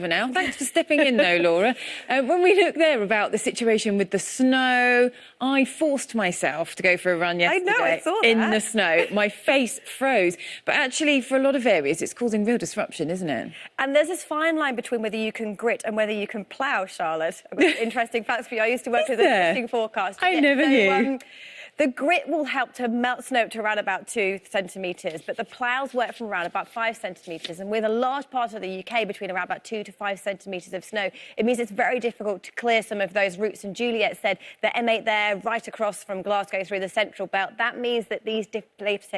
Now. Thanks for stepping in, though, Laura. When we look there about the situation with the snow, I forced myself to go for a run yesterday. I saw that. In the snow. My face froze. But actually, for a lot of areas, it's causing real disruption, isn't it? And there's this fine line between whether you can grit and whether you can plough, Charlotte. I've got interesting facts for you. I used to work with a fishing forecast. I never knew. The grit will help to melt snow to around about 2 centimetres, but the ploughs work from around about 5 centimetres. And with a large part of the UK between around about 2 to 5 centimetres of snow, it means it's very difficult to clear some of those routes. And Juliet said the M8 there, right across from Glasgow through the central belt, that means that these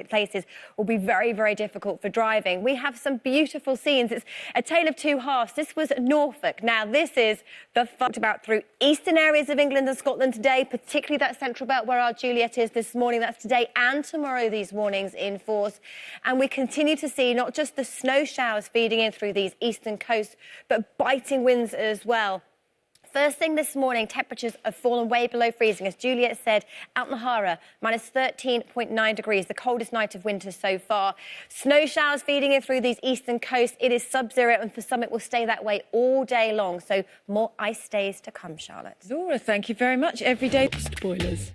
places will be very, very difficult for driving. We have some beautiful scenes. It's a tale of two halves. This was Norfolk. Now, this is the fun about through eastern areas of England and Scotland today, particularly that central belt where our Juliet is this morning. That's today and tomorrow, these warnings in force. And we continue to see not just the snow showers feeding in through these eastern coasts, but biting winds as well. First thing this morning, temperatures have fallen way below freezing. As Juliet said, out in Lahara, minus 13.9 degrees, the coldest night of winter so far. Snow showers feeding in through these eastern coasts. It is sub-zero, and for some it will stay that way all day long. So more ice days to come, Charlotte. Laura, thank you very much. Every day, spoilers.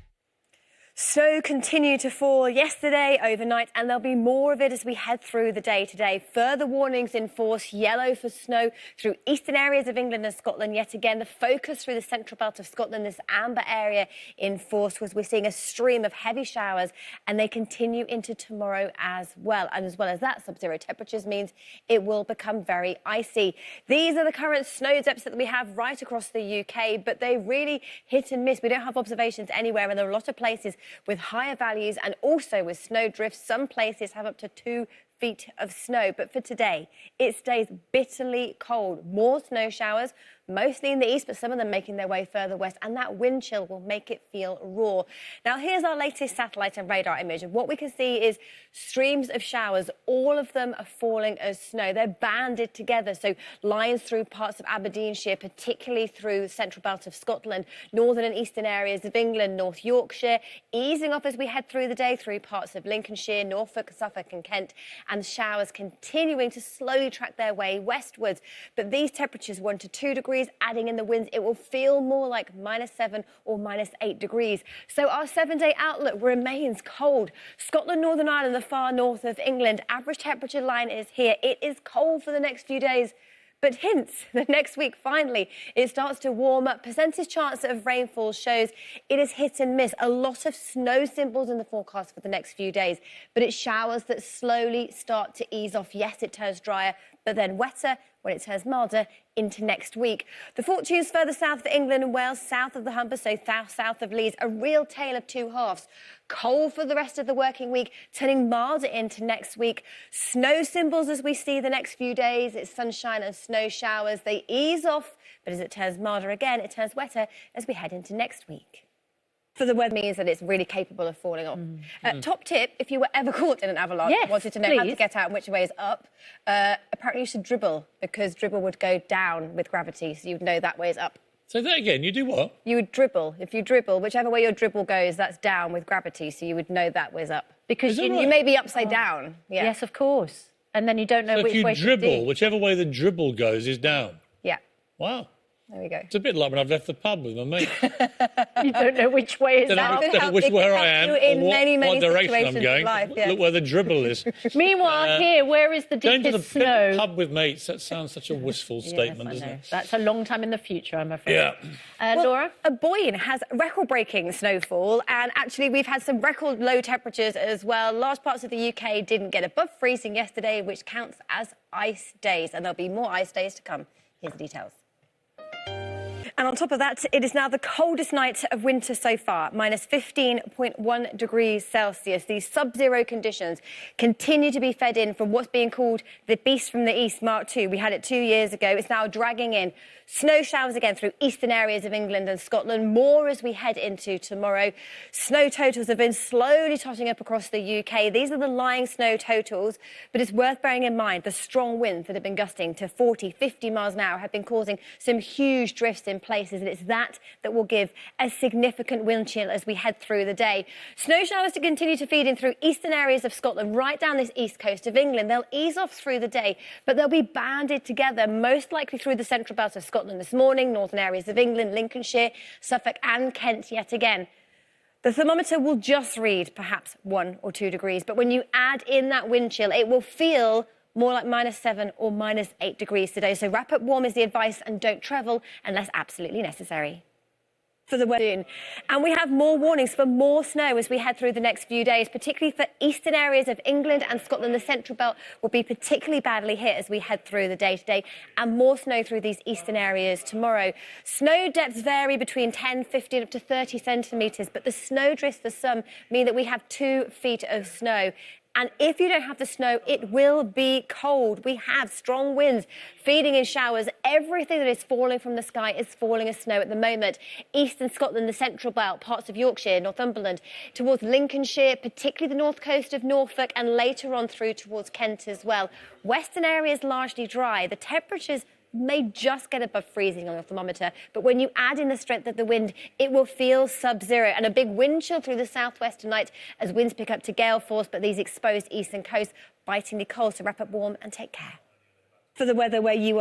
Snow continued to fall yesterday, overnight, and there'll be more of it as we head through the day today. Further warnings in force, yellow for snow through eastern areas of England and Scotland. Yet again, the focus through the central belt of Scotland, this amber area in force, was we're seeing a stream of heavy showers, and they continue into tomorrow as well. And as well as that, sub-zero temperatures means it will become very icy. These are the current snow depths that we have right across the UK, but they really hit and miss. We don't have observations anywhere, and there are a lot of places with higher values and also with snow drifts. Some places have up to 2 feet of snow. But for today, it stays bitterly cold. More snow showers, mostly in the east, but some of them making their way further west, and that wind chill will make it feel raw. Now, here's our latest satellite and radar image, and what we can see is streams of showers. All of them are falling as snow. They're banded together, so lines through parts of Aberdeenshire, particularly through the central belt of Scotland, northern and eastern areas of England, North Yorkshire, easing off as we head through the day through parts of Lincolnshire, Norfolk, Suffolk and Kent, and showers continuing to slowly track their way westwards. But these temperatures, 1 to 2 degrees, adding in the winds, it will feel more like -7 or -8 degrees. So our 7-day outlook remains cold. Scotland, Northern Ireland, the far north of England, average temperature line is here. It is cold for the next few days. But hints that next week, finally, it starts to warm up. Percentage chance of rainfall shows it is hit and miss. A lot of snow symbols in the forecast for the next few days, but it's showers that slowly start to ease off. Yes, it turns drier, but then wetter when it turns milder into next week. The fortunes further south of England and Wales, south of the Humber, so south of Leeds, a real tale of two halves. Cold for the rest of the working week, turning milder into next week. Snow symbols as we see the next few days. It's sunshine and snow showers. They ease off, but as it turns milder again, it turns wetter as we head into next week. For the weather means that it's really capable of falling off. Top tip, if you were ever caught in an avalanche, wanted to know how to get out and which way is up, apparently you should dribble, because dribble would go down with gravity, so you'd know that way is up. Say that again, you do what? You would dribble. If you dribble, whichever way your dribble goes, that's down with gravity, so you would know that way's up. Because you may be upside down. Yeah. Yes, of course. And then you don't know so which way if you dribble, whichever way the dribble goes is down? Yeah. Wow. There we go. It's a bit like when I've left the pub with my mate. You don't know which way is up. I don't know where I am or what direction I'm going. Life, yeah. Look where the dribble is. Meanwhile, here, where is the going deepest to the snow? pub with mates, that sounds such a wistful statement, doesn't it? That's a long time in the future, I'm afraid. Yeah. Laura? Boyne has record-breaking snowfall, and actually we've had some record low temperatures as well. Large parts of the UK didn't get above freezing yesterday, which counts as ice days, and there'll be more ice days to come. Here's the details. And on top of that, it is now the coldest night of winter so far, minus 15.1 degrees Celsius. These sub-zero conditions continue to be fed in from what's being called the Beast from the East, Mark II. We had it 2 years ago. It's now dragging in snow showers again through eastern areas of England and Scotland. More as we head into tomorrow. Snow totals have been slowly totting up across the UK. These are the lying snow totals, but it's worth bearing in mind the strong winds that have been gusting to 40, 50 miles an hour have been causing some huge drifts in places, and it's that will give a significant wind chill as we head through the day. Snow showers to continue to feed in through eastern areas of Scotland, right down this east coast of England. They'll ease off through the day, but they'll be banded together, most likely through the central belt of Scotland this morning, northern areas of England, Lincolnshire, Suffolk and Kent yet again. The thermometer will just read perhaps 1 or 2 degrees, but when you add in that wind chill, it will feel more like -7 or -8 degrees today. So wrap up warm is the advice and don't travel unless absolutely necessary. For the weather. And we have more warnings for more snow as we head through the next few days, particularly for eastern areas of England and Scotland. The central belt will be particularly badly hit as we head through the day today, and more snow through these eastern areas tomorrow. Snow depths vary between 10, 15 up to 30 centimetres, but the snow drifts for some mean that we have 2 feet of snow. And if you don't have the snow, it will be cold. We have strong winds feeding in showers. Everything that is falling from the sky is falling as snow at the moment. Eastern Scotland, the central belt, parts of Yorkshire, Northumberland, towards Lincolnshire, particularly the north coast of Norfolk, and later on through towards Kent as well. Western areas largely dry. The temperatures may just get above freezing on the thermometer, but when you add in the strength of the wind, it will feel sub-zero, and a big wind chill through the southwest tonight as winds pick up to gale force, but these exposed eastern coasts bitingly cold. So wrap up warm and take care. For the weather where you are